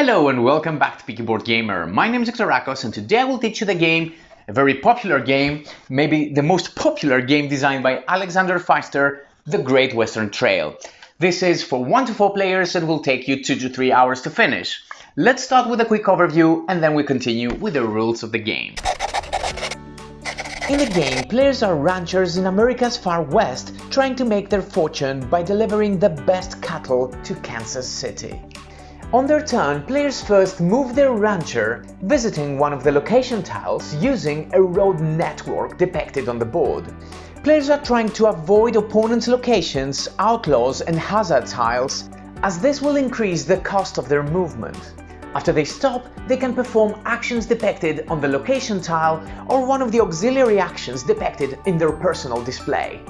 Hello and welcome back to Peaky Boardgamer. My name is Rakos and today I will teach you the game, a very popular game, maybe the most popular game designed by Alexander Pfister, The Great Western Trail. This is for 1 to 4 players and will take you 2 to 3 hours to finish. Let's start with a quick overview and then we continue with the rules of the game. In the game, players are ranchers in America's far west trying to make their fortune by delivering the best cattle to Kansas City. On their turn, players first move their rancher, visiting one of the location tiles using a road network depicted on the board. Players are trying to avoid opponents' locations, outlaws and hazard tiles, as this will increase the cost of their movement. After they stop, they can perform actions depicted on the location tile or one of the auxiliary actions depicted in their personal display.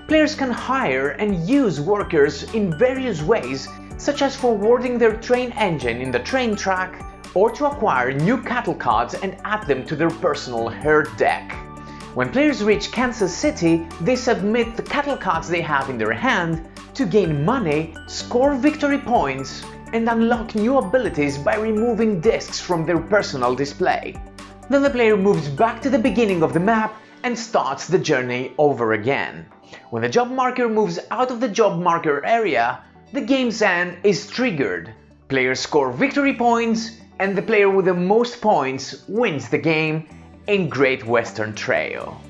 Players can hire and use workers in various ways, such as forwarding their train engine in the train track, or to acquire new cattle cards and add them to their personal herd deck. When players reach Kansas City, they submit the cattle cards they have in their hand to gain money, score victory points, and unlock new abilities by removing discs from their personal display. Then the player moves back to the beginning of the map and starts the journey over again. When the job marker moves out of the job marker area, the game's end is triggered. Players score victory points, and the player with the most points wins the game in Great Western Trail.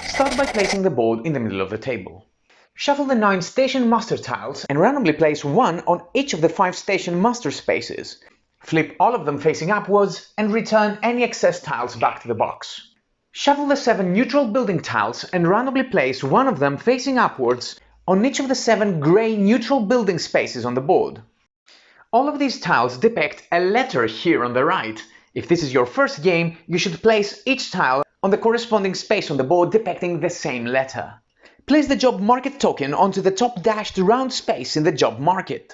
Start by placing the board in the middle of the table. Shuffle the 9 station master tiles and randomly place 1 on each of the 5 station master spaces. Flip all of them facing upwards and return any excess tiles back to the box. Shuffle the 7 neutral building tiles and randomly place 1 of them facing upwards on each of the 7 grey neutral building spaces on the board. All of these tiles depict a letter here on the right. If this is your first game, you should place each tile on the corresponding space on the board depicting the same letter. Place the job market token onto the top dashed round space in the job market.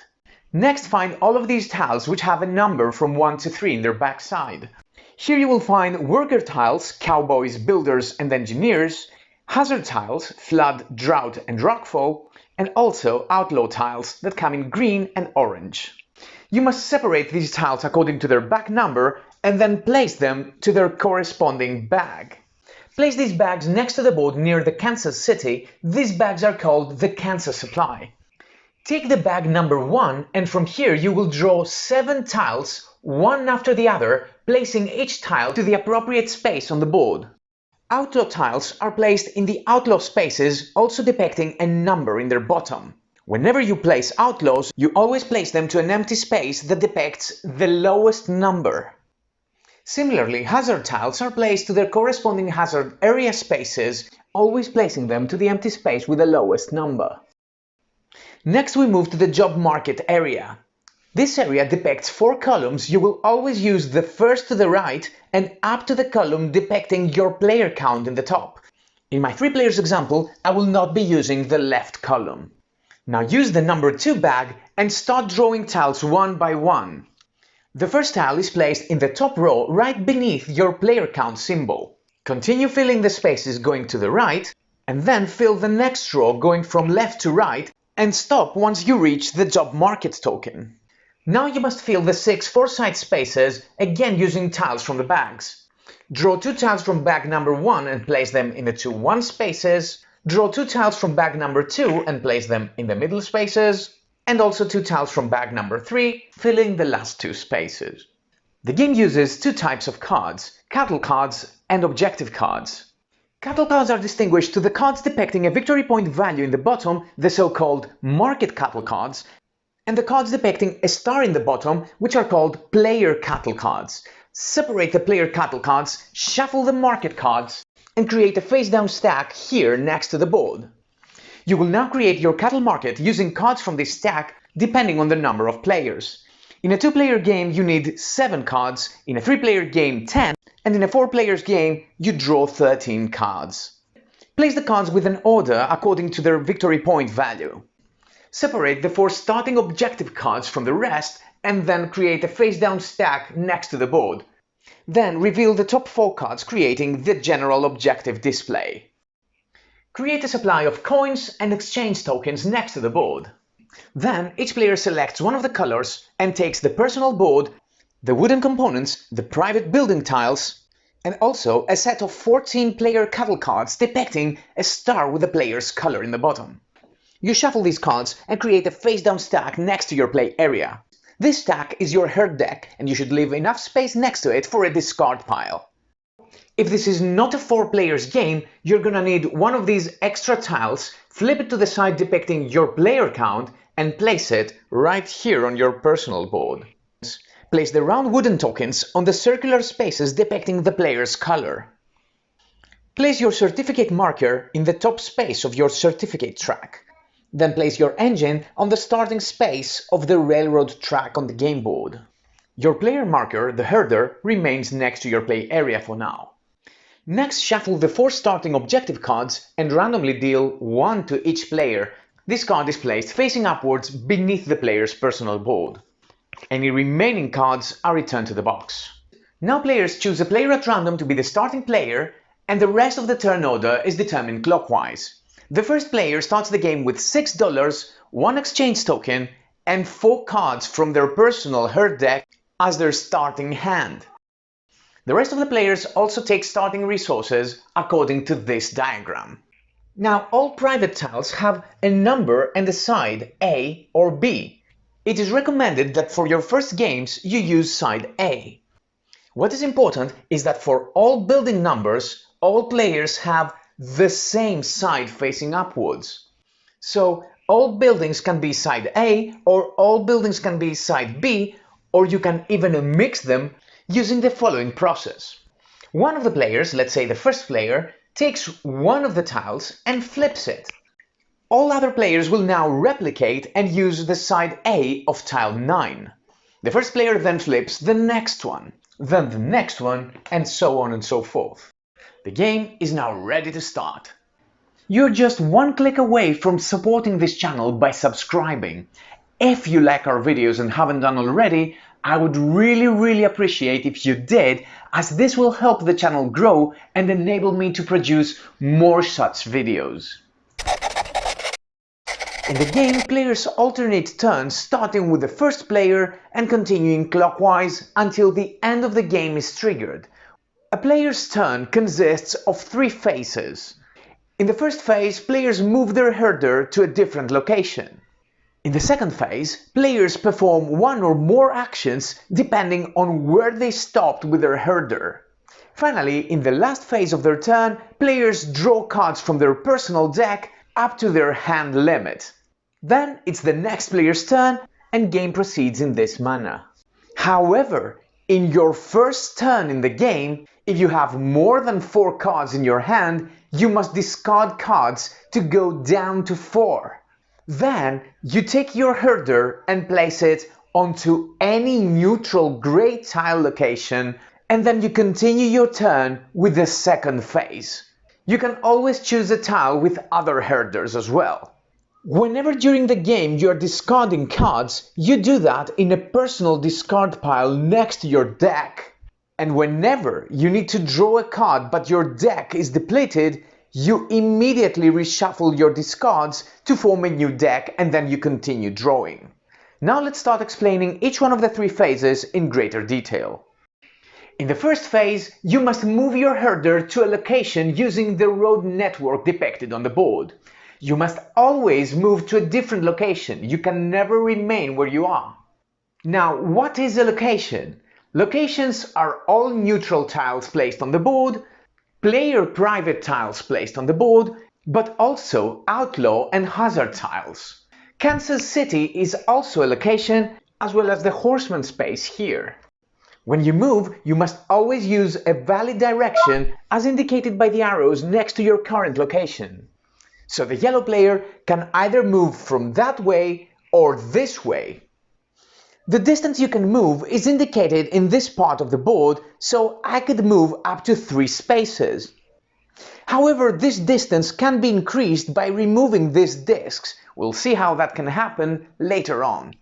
Next, find all of these tiles which have a number from 1 to 3 in their backside. Here you will find worker tiles, cowboys, builders and engineers, hazard tiles, flood, drought and rockfall, and also outlaw tiles that come in green and orange. You must separate these tiles according to their back number and then place them to their corresponding bag. Place these bags next to the board near the Kansas City. These bags are called the Kansas supply. Take the bag number 1 and from here you will draw 7 tiles, one after the other, placing each tile to the appropriate space on the board. Outlaw tiles are placed in the outlaw spaces, also depicting a number in their bottom. Whenever you place outlaws, you always place them to an empty space that depicts the lowest number. Similarly, hazard tiles are placed to their corresponding hazard area spaces, always placing them to the empty space with the lowest number. Next we move to the job market area. This area depicts 4 columns. You will always use the first to the right and up to the column depicting your player count in the top. In my 3 players example, I will not be using the left column. Now use the number 2 bag and start drawing tiles one by one. The first tile is placed in the top row right beneath your player count symbol. Continue filling the spaces going to the right and then fill the next row going from left to right and stop once you reach the job market token. Now you must fill the 6 four-side spaces, again using tiles from the bags. Draw 2 tiles from bag number 1 and place them in the 2 1 spaces. Draw 2 tiles from bag number 2 and place them in the middle spaces. And also 2 tiles from bag number 3, filling the last 2 spaces. The game uses 2 types of cards, cattle cards and objective cards. Cattle cards are distinguished to the cards depicting a victory point value in the bottom, the so-called market cattle cards, and the cards depicting a star in the bottom, which are called player cattle cards. Separate the player cattle cards, shuffle the market cards, and create a face-down stack here next to the board. You will now create your cattle market using cards from this stack depending on the number of players. In a 2-player game you need 7 cards, in a 3-player game 10, and in a 4-player game you draw 13 cards. Place the cards with an order according to their victory point value. Separate the 4 starting objective cards from the rest and then create a face-down stack next to the board. Then reveal the top 4 cards, creating the general objective display. Create a supply of coins and exchange tokens next to the board. Then each player selects one of the colors and takes the personal board, the wooden components, the private building tiles, and also a set of 14 player cattle cards depicting a star with the player's color in the bottom. You shuffle these cards and create a face-down stack next to your play area. This stack is your herd deck, and you should leave enough space next to it for a discard pile. If this is not a 4-players game, you're gonna need one of these extra tiles, flip it to the side depicting your player count, and place it right here on your personal board. Place the round wooden tokens on the circular spaces depicting the player's color. Place your certificate marker in the top space of your certificate track. Then place your engine on the starting space of the railroad track on the game board. Your player marker, the herder, remains next to your play area for now. Next, shuffle the 4 starting objective cards and randomly deal 1 to each player. This card is placed facing upwards beneath the player's personal board. Any remaining cards are returned to the box. Now players choose a player at random to be the starting player, and the rest of the turn order is determined clockwise. The first player starts the game with $6, 1 exchange token, and 4 cards from their personal herd deck as their starting hand. The rest of the players also take starting resources according to this diagram. Now all private tiles have a number and a side A or B. It is recommended that for your first games you use side A. What is important is that for all building numbers, all players have the same side facing upwards. So all buildings can be side A, or all buildings can be side B, or you can even mix them using the following process. One of the players, let's say the first player, takes one of the tiles and flips it. All other players will now replicate and use the side A of tile 9. The first player then flips the next one, then the next one, and so on and so forth. The game is now ready to start. You're just one click away from supporting this channel by subscribing. If you like our videos and haven't done already, I would really appreciate if you did, as this will help the channel grow and enable me to produce more such videos. In the game, players alternate turns, starting with the first player and continuing clockwise until the end of the game is triggered. A player's turn consists of 3 phases. In the first phase, players move their herder to a different location. In the second phase, players perform 1 or more actions depending on where they stopped with their herder. Finally, in the last phase of their turn, players draw cards from their personal deck up to their hand limit. Then it's the next player's turn and game proceeds in this manner. However, in your first turn in the game, if you have more than 4 cards in your hand, you must discard cards to go down to 4. Then you take your herder and place it onto any neutral grey tile location, and then you continue your turn with the second phase. You can always choose a tile with other herders as well. Whenever during the game you are discarding cards, you do that in a personal discard pile next to your deck. And whenever you need to draw a card but your deck is depleted, you immediately reshuffle your discards to form a new deck, and then you continue drawing. Now let's start explaining each one of the 3 phases in greater detail. In the first phase, you must move your herder to a location using the road network depicted on the board. You must always move to a different location. You can never remain where you are. Now, what is a location? Locations are all neutral tiles placed on the board, player private tiles placed on the board, but also outlaw and hazard tiles. Kansas City is also a location, as well as the horseman space here. When you move, you must always use a valid direction as indicated by the arrows next to your current location. So the yellow player can either move from that way or this way. The distance you can move is indicated in this part of the board, so I could move up to 3 spaces. However, this distance can be increased by removing these discs. We'll see how that can happen later on.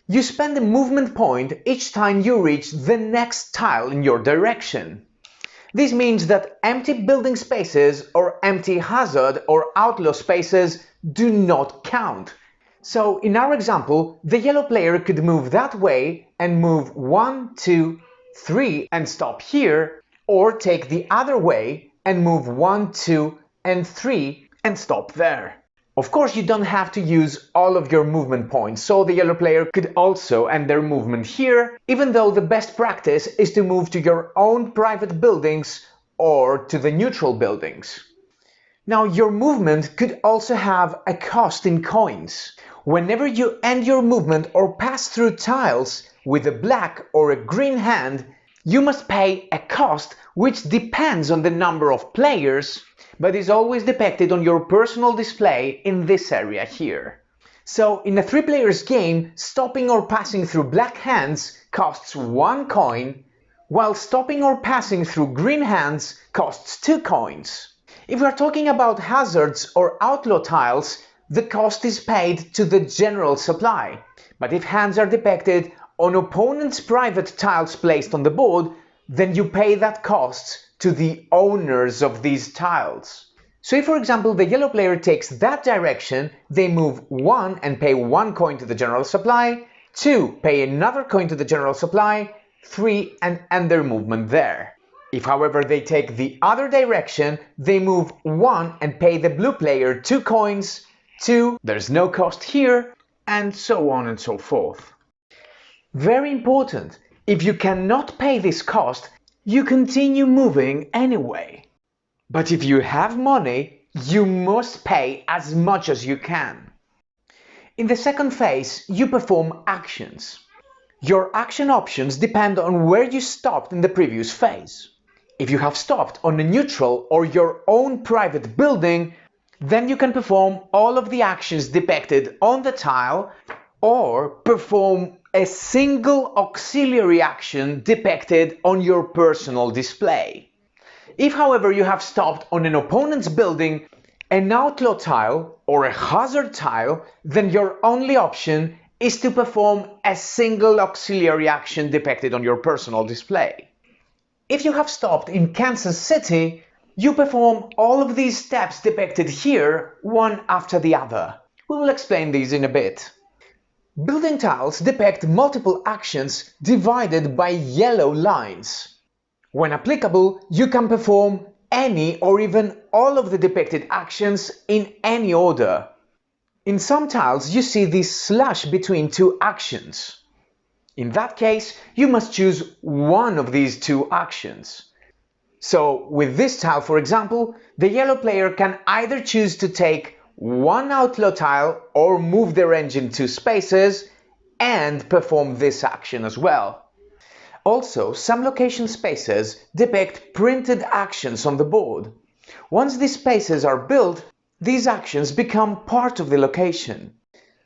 You spend a movement point each time you reach the next tile in your direction. This means that empty building spaces or empty hazard or outlaw spaces do not count. So in our example, the yellow player could move that way and move 1, 2, 3 and stop here, or take the other way and move 1, 2 and 3 and stop there. Of course, you don't have to use all of your movement points, so the yellow player could also end their movement here, even though the best practice is to move to your own private buildings or to the neutral buildings. Now, your movement could also have a cost in coins. Whenever you end your movement or pass through tiles with a black or a green hand, you must pay a cost which depends on the number of players, but is always depicted on your personal display in this area here. So in a 3 players game, stopping or passing through black hands costs 1 coin, while stopping or passing through green hands costs 2 coins. If we are talking about hazards or outlaw tiles, the cost is paid to the general supply. But if hands are depicted on opponent's private tiles placed on the board, then you pay that cost to the owners of these tiles. So if, for example, the yellow player takes that direction, they move 1 and pay 1 coin to the general supply, 2 pay another coin to the general supply, 3 and end their movement there. If, however, they take the other direction, they move 1 and pay the blue player 2 coins, 2, there's no cost here, and so on and so forth. Very important, if you cannot pay this cost, you continue moving anyway. But if you have money, you must pay as much as you can. In the second phase, you perform actions. Your action options depend on where you stopped in the previous phase. If you have stopped on a neutral or your own private building, then you can perform all of the actions depicted on the tile or perform a single auxiliary action depicted on your personal display. If, however, you have stopped on an opponent's building, an outlaw tile or a hazard tile, then your only option is to perform a single auxiliary action depicted on your personal display. If you have stopped in Kansas City, you perform all of these steps depicted here, one after the other. We will explain these in a bit. Building tiles depict multiple actions divided by yellow lines. When applicable, you can perform any or even all of the depicted actions in any order. In some tiles, you see this slash between 2 actions. In that case, you must choose one of these 2 actions. So, with this tile, for example, the yellow player can either choose to take one outlaw tile or move their engine 2 spaces and perform this action as well. Also, some location spaces depict printed actions on the board. Once these spaces are built, these actions become part of the location.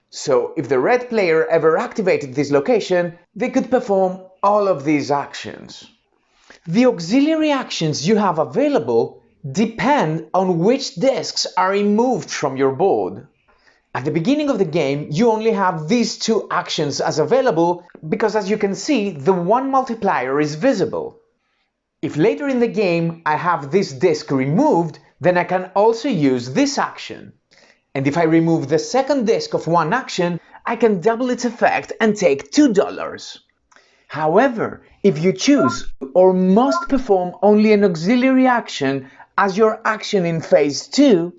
So, if the red player ever activated this location, they could perform all of these actions. The auxiliary actions you have available depend on which discs are removed from your board. At the beginning of the game, you only have these 2 actions as available because, as you can see, the 1 multiplier is visible. If later in the game I have this disc removed, then I can also use this action. And if I remove the second disc of one action, I can double its effect and take $2. However, if you choose or must perform only an auxiliary action as your action in phase 2,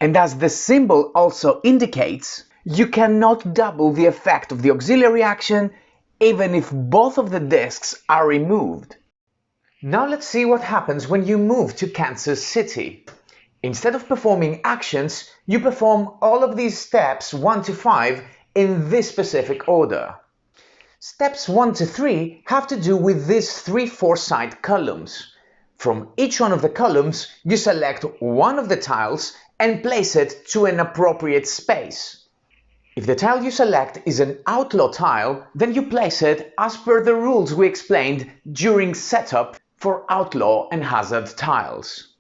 and as the symbol also indicates, you cannot double the effect of the auxiliary action even if both of the discs are removed. Now let's see what happens when you move to Kansas City. Instead of performing actions, you perform all of these steps 1 to 5 in this specific order. Steps 1 to 3 have to do with these 3 four-side columns. From each one of the columns, you select one of the tiles and place it to an appropriate space. If the tile you select is an outlaw tile, then you place it as per the rules we explained during setup for outlaw and hazard tiles.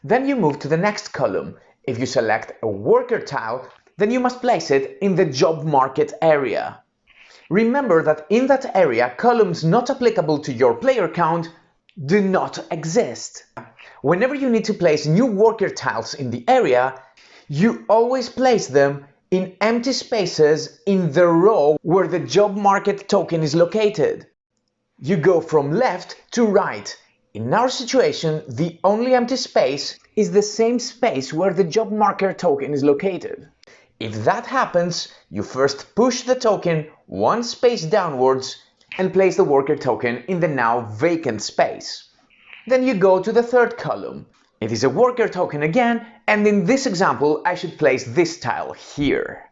Then you move to the next column. If you select a worker tile, then you must place it in the job market area. Remember that in that area, columns not applicable to your player count do not exist. Whenever you need to place new worker tiles in the area, you always place them in empty spaces in the row where the job market token is located. You go from left to right. In our situation, the only empty space is the same space where the job marker token is located. If that happens, you first push the token one space downwards and place the worker token in the now vacant space. Then you go to the third column. It is a worker token again, and in this example I should place this tile here.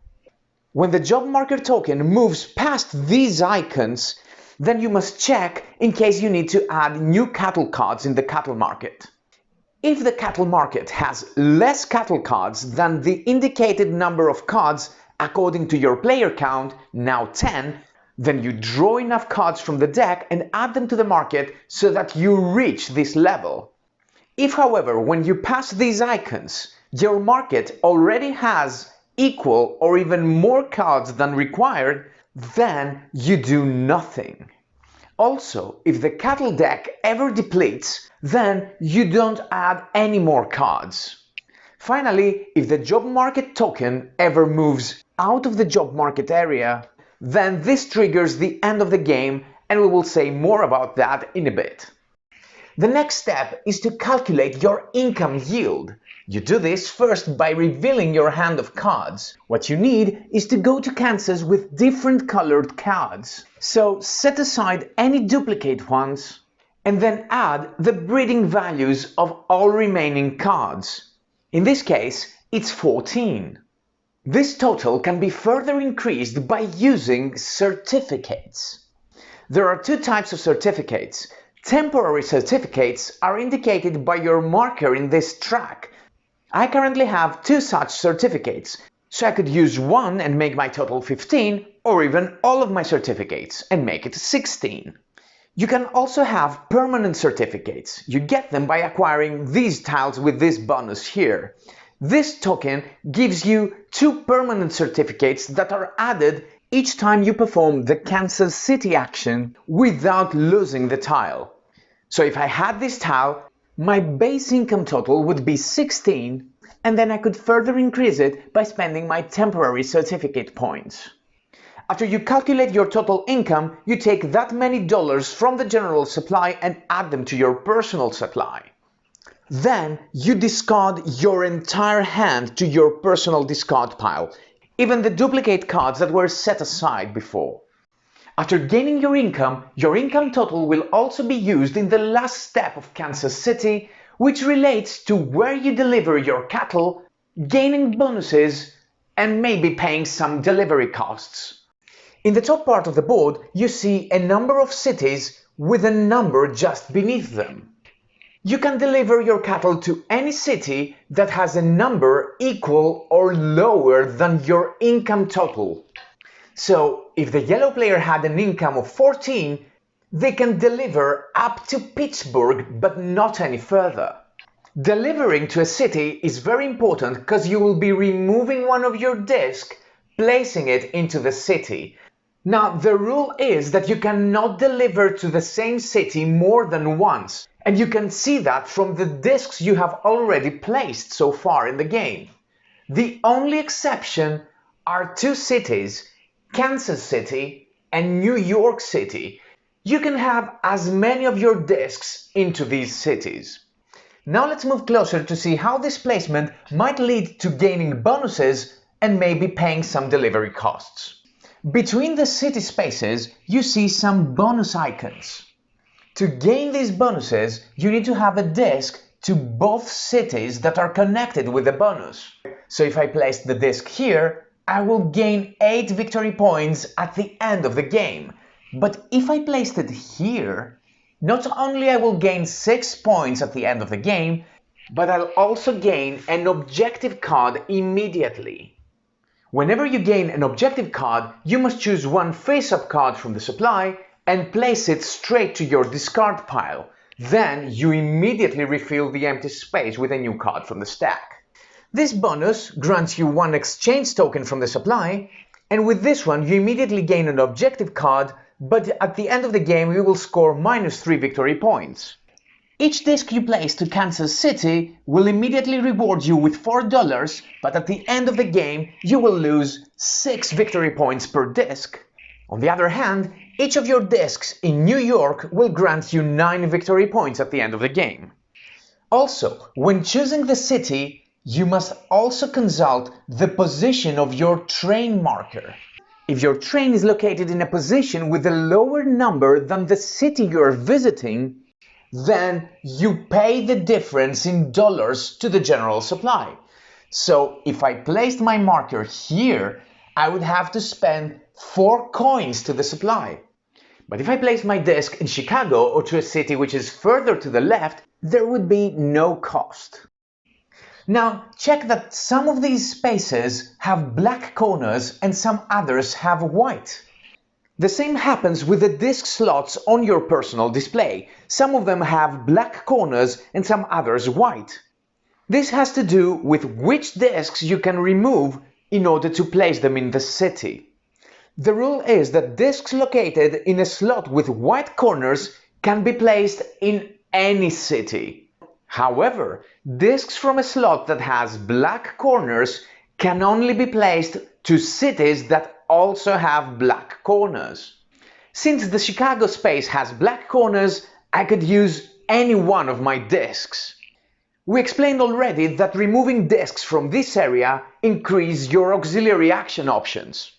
When the job marker token moves past these icons, then you must check in case you need to add new cattle cards in the cattle market. If the cattle market has less cattle cards than the indicated number of cards according to your player count, now 10, then you draw enough cards from the deck and add them to the market so that you reach this level. If, however, when you pass these icons, your market already has equal or even more cards than required, then you do nothing. Also, if the cattle deck ever depletes, then you don't add any more cards. Finally, if the job market token ever moves out of the job market area, then this triggers the end of the game, and we will say more about that in a bit. The next step is to calculate your income yield. You do this first by revealing your hand of cards. What you need is to go to Kansas with different colored cards. So set aside any duplicate ones and then add the breeding values of all remaining cards. In this case, it's 14. This total can be further increased by using certificates. There are two types of certificates. Temporary certificates are indicated by your marker in this track. I currently have two such certificates, so I could use one and make my total 15, or even all of my certificates and make it 16. You can also have permanent certificates. You get them by acquiring these tiles with this bonus here. This token gives you 2 permanent certificates that are added each time you perform the Kansas City action without losing the tile. So if I had this tile, my base income total would be 16, and then I could further increase it by spending my temporary certificate points. After you calculate your total income, you take that many dollars from the general supply and add them to your personal supply. Then you discard your entire hand to your personal discard pile, even the duplicate cards that were set aside before. After gaining your income total will also be used in the last step of Kansas City, which relates to where you deliver your cattle, gaining bonuses, and maybe paying some delivery costs. In the top part of the board, you see a number of cities with a number just beneath them. You can deliver your cattle to any city that has a number equal or lower than your income total. So, if the yellow player had an income of 14, they can deliver up to Pittsburgh, but not any further. Delivering to a city is very important because you will be removing one of your discs, placing it into the city. Now, the rule is that you cannot deliver to the same city more than once, and you can see that from the discs you have already placed so far in the game. The only exception are 2 cities, Kansas City and New York City. You can have as many of your discs into these cities. Now let's move closer to see how this placement might lead to gaining bonuses and maybe paying some delivery costs. Between the city spaces, you see some bonus icons. To gain these bonuses, you need to have a disc to both cities that are connected with the bonus. So if I place the disc here, I will gain 8 victory points at the end of the game. But if I placed it here, not only I will gain 6 points at the end of the game, but I'll also gain an objective card immediately. Whenever you gain an objective card, you must choose one face-up card from the supply and place it straight to your discard pile. Then you immediately refill the empty space with a new card from the stack. This bonus grants you 1 exchange token from the supply, and with this one you immediately gain an objective card, but at the end of the game you will score -3 victory points. Each disc you place to Kansas City will immediately reward you with $4, but at the end of the game you will lose 6 victory points per disc. On the other hand, each of your discs in New York will grant you 9 victory points at the end of the game. Also, when choosing the city, you must also consult the position of your train marker. If your train is located in a position with a lower number than the city you are visiting, then you pay the difference in dollars to the general supply. So if I placed my marker here, I would have to spend 4 coins to the supply. But if I place my disc in Chicago or to a city which is further to the left, there would be no cost. Now check that some of these spaces have black corners and some others have white. The same happens with the disc slots on your personal display. Some of them have black corners and some others white. This has to do with which discs you can remove in order to place them in the city. The rule is that discs located in a slot with white corners can be placed in any city. However, discs from a slot that has black corners can only be placed to cities that also have black corners. Since the Chicago space has black corners, I could use any one of my discs. We explained already that removing discs from this area increase your auxiliary action options.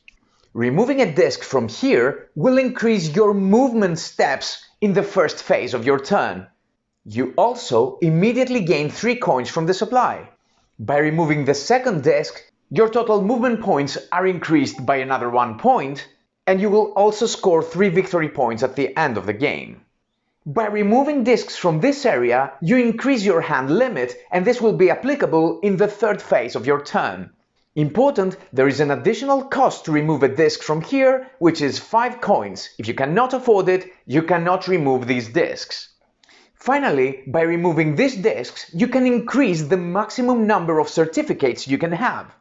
Removing a disc from here will increase your movement steps in the first phase of your turn. You also immediately gain 3 coins from the supply. By removing the second disc, your total movement points are increased by another 1 point, and you will also score 3 victory points at the end of the game. By removing discs from this area, you increase your hand limit, and this will be applicable in the third phase of your turn. Important, there is an additional cost to remove a disc from here, which is 5 coins. If you cannot afford it, you cannot remove these discs. Finally, by removing these discs, you can increase the maximum number of certificates you can have.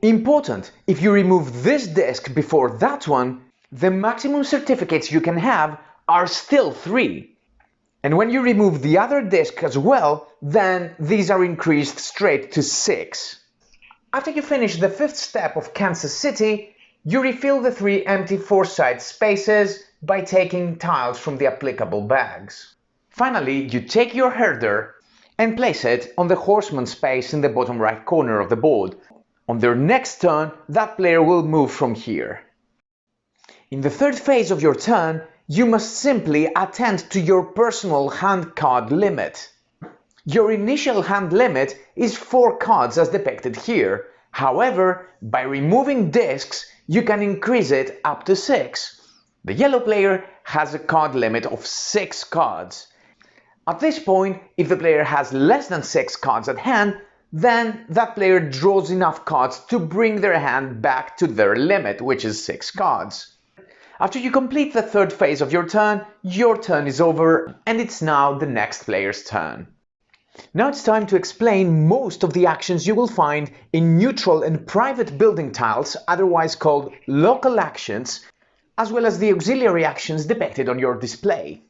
Important, if you remove this disc before that one, the maximum certificates you can have are still 3. And when you remove the other disc as well, then these are increased straight to 6. After you finish the 5th step of Kansas City, you refill the 3 empty 4-side spaces by taking tiles from the applicable bags. Finally, you take your herder and place it on the horseman space in the bottom right corner of the board. On their next turn, that player will move from here. In the third phase of your turn, you must simply attend to your personal hand card limit. Your initial hand limit is 4 cards as depicted here. However, by removing discs, you can increase it up to 6. The yellow player has a card limit of 6 cards. At this point, if the player has less than 6 cards at hand, then that player draws enough cards to bring their hand back to their limit, which is 6 cards. After you complete the third phase of your turn is over, and it's now the next player's turn. Now it's time to explain most of the actions you will find in neutral and private building tiles, otherwise called local actions, as well as the auxiliary actions depicted on your display.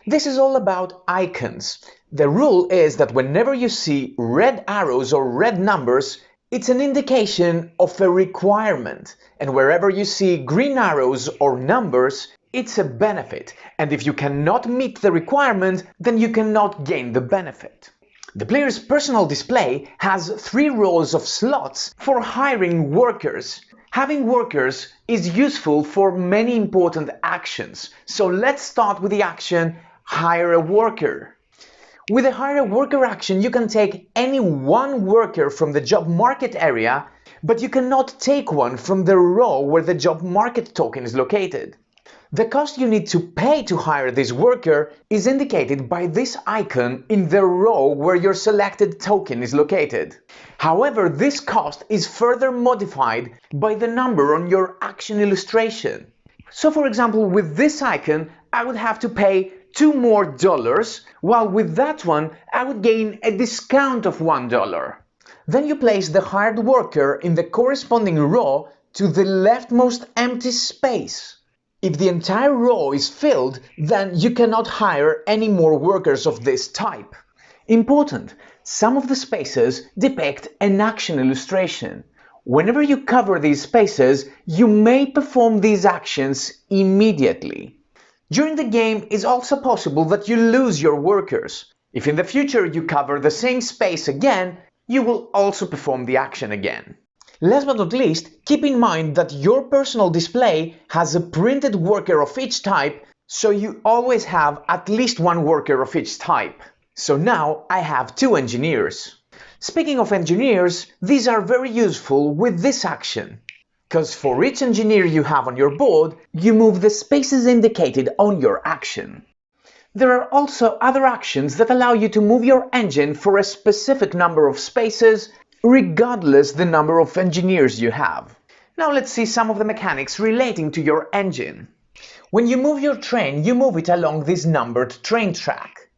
This is all about icons. The rule is that whenever you see red arrows or red numbers, it's an indication of a requirement, and wherever you see green arrows or numbers, it's a benefit, and if you cannot meet the requirement, then you cannot gain the benefit. The player's personal display has 3 rows of slots for hiring workers. Having workers is useful for many important actions, so let's start with the action Hire a Worker. With the Hire a Worker action, you can take any one worker from the job market area, but you cannot take one from the row where the job market token is located. The cost you need to pay to hire this worker is indicated by this icon in the row where your selected token is located. However, this cost is further modified by the number on your action illustration. So for example, with this icon, I would have to pay $2 more, while with that one, I would gain a discount of $1. Then you place the hired worker in the corresponding row to the leftmost empty space. If the entire row is filled, then you cannot hire any more workers of this type. Important: some of the spaces depict an action illustration. Whenever you cover these spaces, you may perform these actions immediately. During the game, it's also possible that you lose your workers. If in the future you cover the same space again, you will also perform the action again. Last but not least, keep in mind that your personal display has a printed worker of each type, so you always have at least one worker of each type. So now I have 2 engineers. Speaking of engineers, these are very useful with this action, because for each engineer you have on your board, you move the spaces indicated on your action. There are also other actions that allow you to move your engine for a specific number of spaces, regardless the number of engineers you have. Now let's see some of the mechanics relating to your engine. When you move your train, you move it along this numbered train track.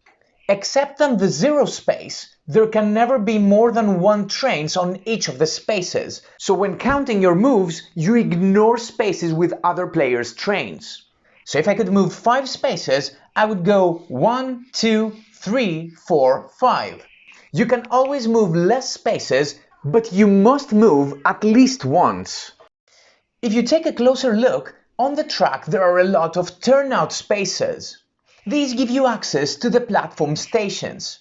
Except on the 0 space, there can never be more than 1 train on each of the spaces, so when counting your moves, you ignore spaces with other players' trains. So if I could move 5 spaces, I would go 1, 2, 3, 4, 5. You can always move less spaces, but you must move at least once. If you take a closer look, on the track there are a lot of turnout spaces. These give you access to the platform stations.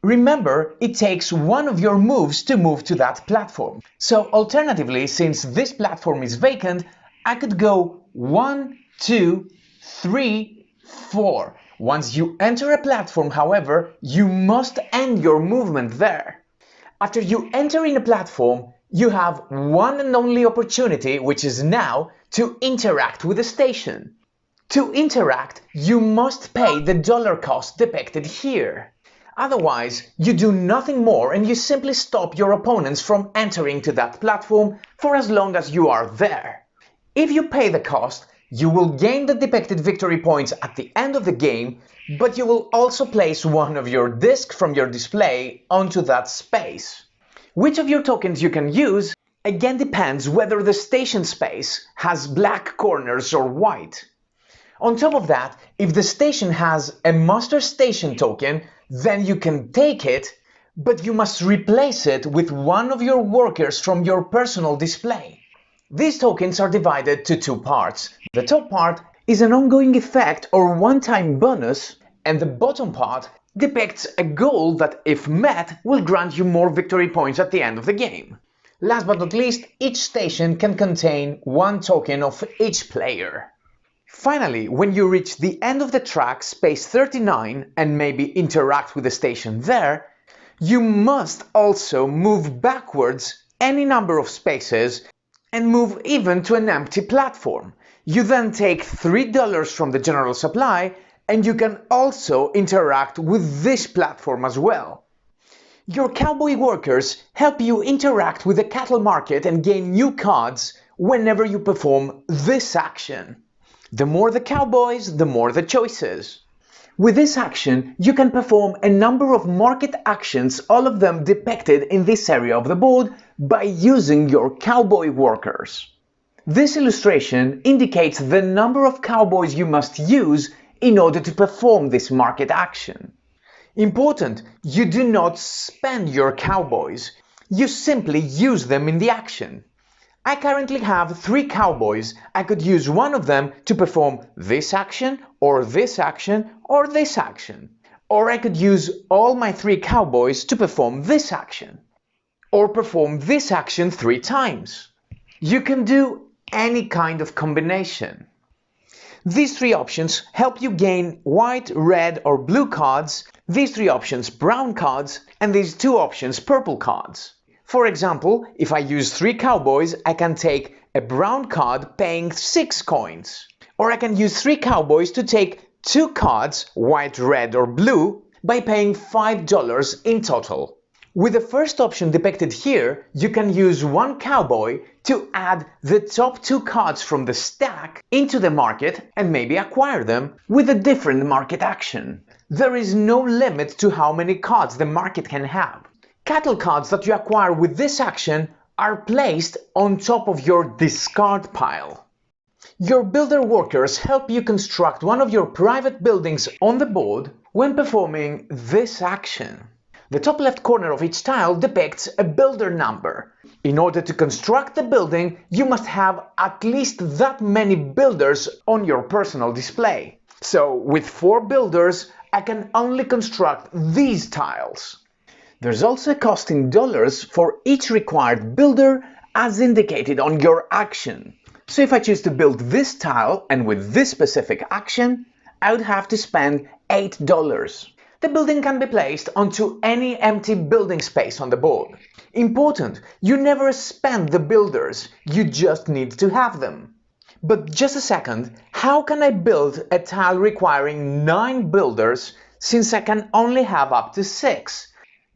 Remember, it takes one of your moves to move to that platform. So alternatively, since this platform is vacant, I could go 1, 2, 3, 4. Once you enter a platform, however, you must end your movement there. After you enter in a platform, you have one and only opportunity, which is now, to interact with the station. To interact, you must pay the dollar cost depicted here. Otherwise, you do nothing more and you simply stop your opponents from entering to that platform for as long as you are there. If you pay the cost, you will gain the depicted victory points at the end of the game, but you will also place one of your discs from your display onto that space. Which of your tokens you can use again depends whether the station space has black corners or white. On top of that, if the station has a master station token, then you can take it, but you must replace it with one of your workers from your personal display. These tokens are divided to 2 parts. The top part is an ongoing effect or one-time bonus, and the bottom part depicts a goal that, if met, will grant you more victory points at the end of the game. Last but not least, each station can contain 1 token of each player. Finally, when you reach the end of the track, space 39, and maybe interact with the station there, you must also move backwards any number of spaces and move even to an empty platform. You then take $3 from the general supply, and you can also interact with this platform as well. Your cowboy workers help you interact with the cattle market and gain new cards whenever you perform this action. The more the cowboys, the more the choices. With this action, you can perform a number of market actions, all of them depicted in this area of the board, by using your cowboy workers. This illustration indicates the number of cowboys you must use in order to perform this market action. Important, you do not spend your cowboys, you simply use them in the action. I currently have 3 cowboys. I could use one of them to perform this action, or this action, or this action. Or I could use all my 3 cowboys to perform this action. Or perform this action 3 times. You can do any kind of combination. These 3 options help you gain white, red, or blue cards, these 3 options brown cards, and these 2 options purple cards. For example, if I use 3 cowboys, I can take a brown card paying 6 coins. Or I can use 3 cowboys to take 2 cards, white, red, or blue, by paying $5 in total. With the first option depicted here, you can use 1 cowboy to add the top 2 cards from the stack into the market and maybe acquire them with a different market action. There is no limit to how many cards the market can have. Cattle cards that you acquire with this action are placed on top of your discard pile. Your builder workers help you construct one of your private buildings on the board when performing this action. The top left corner of each tile depicts a builder number. In order to construct the building, you must have at least that many builders on your personal display. So, with 4 builders, I can only construct these tiles. There's also a cost in dollars for each required builder as indicated on your action. So if I choose to build this tile and with this specific action, I would have to spend $8. The building can be placed onto any empty building space on the board. Important, you never spend the builders, you just need to have them. But just a second, how can I build a tile requiring 9 builders since I can only have up to 6?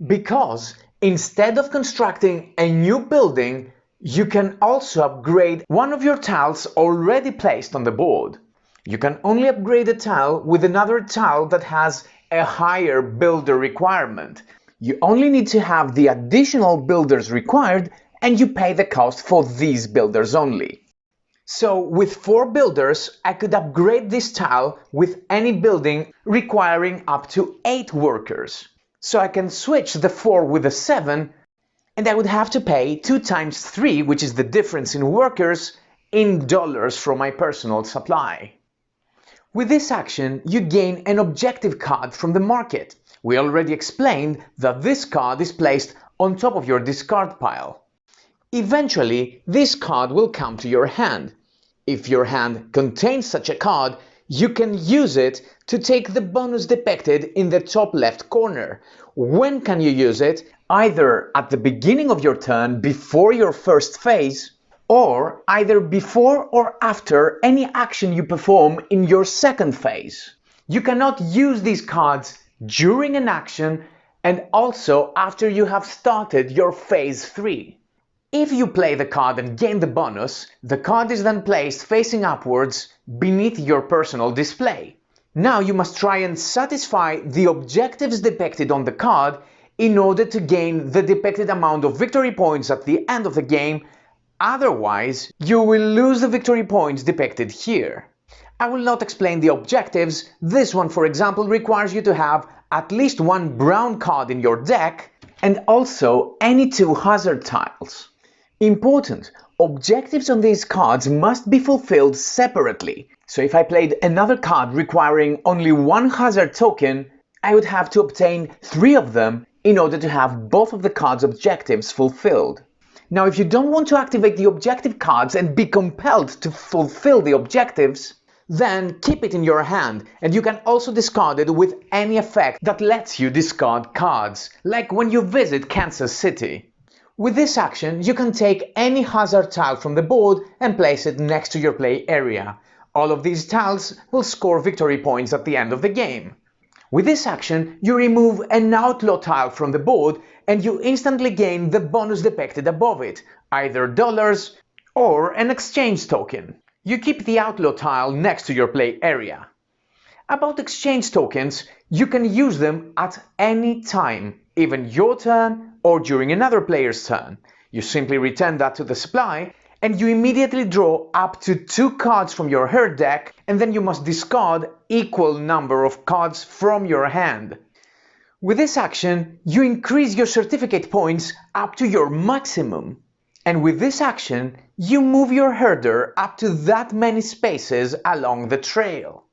Because instead of constructing a new building, you can also upgrade one of your tiles already placed on the board. You can only upgrade a tile with another tile that has a higher builder requirement. You only need to have the additional builders required and you pay the cost for these builders only. So with 4 builders, I could upgrade this tile with any building requiring up to 8 workers. So I can switch the 4 with a 7 and I would have to pay 2 times 3, which is the difference in workers, in dollars from my personal supply. With this action, you gain an objective card from the market. We already explained that this card is placed on top of your discard pile. Eventually, this card will come to your hand. If your hand contains such a card, you can use it to take the bonus depicted in the top left corner. When can you use it? Either at the beginning of your turn before your first phase, or either before or after any action you perform in your second phase. You cannot use these cards during an action and also after you have started your phase 3. If you play the card and gain the bonus, the card is then placed facing upwards beneath your personal display. Now you must try and satisfy the objectives depicted on the card in order to gain the depicted amount of victory points at the end of the game, otherwise you will lose the victory points depicted here. I will not explain the objectives. This one, for example, requires you to have at least 1 brown card in your deck and also any 2 hazard tiles. Important, objectives on these cards must be fulfilled separately. So if I played another card requiring only 1 hazard token, I would have to obtain 3 of them in order to have both of the card's objectives fulfilled. Now, if you don't want to activate the objective cards and be compelled to fulfill the objectives, then keep it in your hand, and you can also discard it with any effect that lets you discard cards, like when you visit Kansas City. With this action, you can take any hazard tile from the board and place it next to your play area. All of these tiles will score victory points at the end of the game. With this action, you remove an outlaw tile from the board and you instantly gain the bonus depicted above it, either dollars or an exchange token. You keep the outlaw tile next to your play area. About exchange tokens, you can use them at any time, even your turn or during another player's turn. You simply return that to the supply and you immediately draw up to 2 cards from your herd deck, and then you must discard equal number of cards from your hand. With this action, you increase your certificate points up to your maximum. And with this action, you move your herder up to that many spaces along the trail.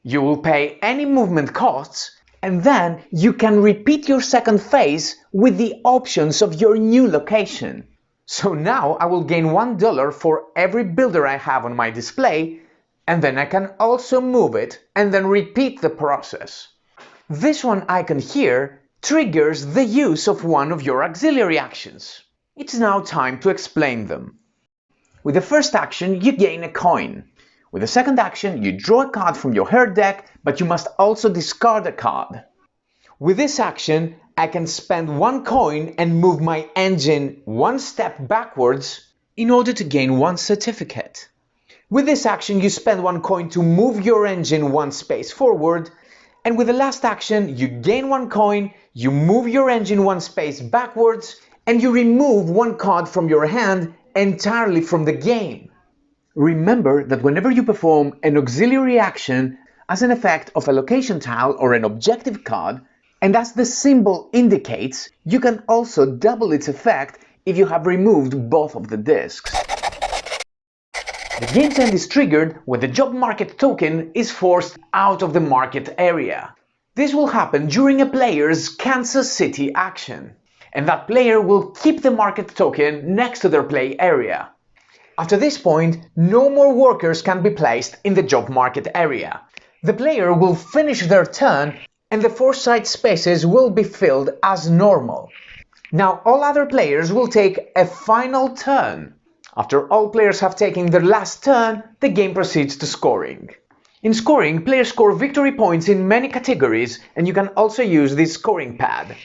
You will pay any movement costs, and then you can repeat your second phase with the options of your new location. So now I will gain $1 for every builder I have on my display, and then I can also move it and then repeat the process. This one icon here triggers the use of one of your auxiliary actions. It's now time to explain them. With the first action, you gain a coin. With the second action, you draw a card from your herd deck, but you must also discard a card. With this action, I can spend 1 coin and move my engine 1 step backwards in order to gain 1 certificate. With this action, you spend 1 coin to move your engine 1 space forward, and with the last action, you gain 1 coin, you move your engine 1 space backwards, and you remove 1 card from your hand entirely from the game. Remember that whenever you perform an auxiliary action as an effect of a location tile or an objective card, and as the symbol indicates, you can also double its effect if you have removed both of the discs. The game's end is triggered when the job market token is forced out of the market area. This will happen during a player's Kansas City action, and that player will keep the market token next to their play area. After this point, no more workers can be placed in the job market area. The player will finish their turn and the 4 side spaces will be filled as normal. Now all other players will take a final turn. After all players have taken their last turn, the game proceeds to scoring. In scoring, players score victory points in many categories, and you can also use this scoring pad.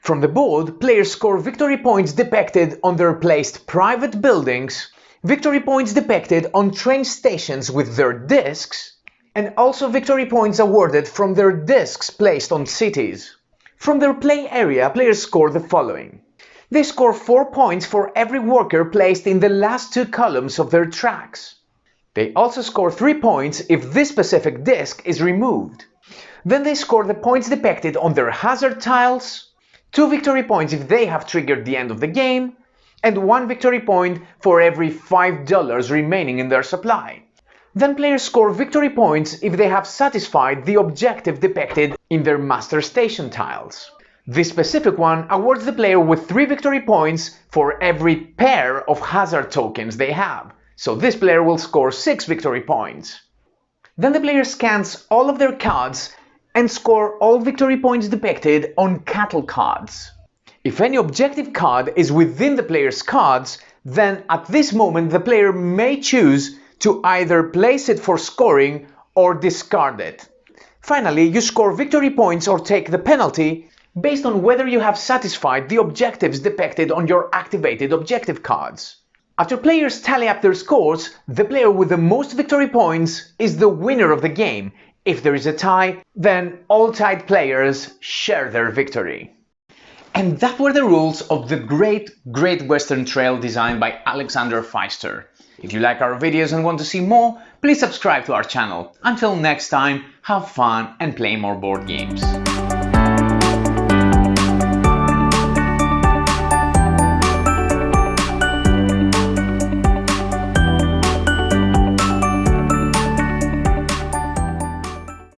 From the board, players score victory points depicted on their placed private buildings, victory points depicted on train stations with their discs, and also victory points awarded from their discs placed on cities. From their play area, players score the following. They score 4 points for every worker placed in the last 2 columns of their tracks. They also score 3 points if this specific disc is removed. Then they score the points depicted on their hazard tiles, 2 victory points if they have triggered the end of the game, and 1 victory point for every $5 remaining in their supply. Then players score victory points if they have satisfied the objective depicted in their master station tiles. This specific one awards the player with 3 victory points for every pair of hazard tokens they have, so this player will score 6 victory points. Then the player scans all of their cards and score all victory points depicted on cattle cards. If any objective card is within the player's cards, then at this moment the player may choose to either place it for scoring or discard it. Finally, you score victory points or take the penalty based on whether you have satisfied the objectives depicted on your activated objective cards. After players tally up their scores, the player with the most victory points is the winner of the game. If there is a tie, then all tied players share their victory. And that were the rules of the Great Western Trail designed by Alexander Pfister. If you like our videos and want to see more, please subscribe to our channel. Until next time, have fun and play more board games.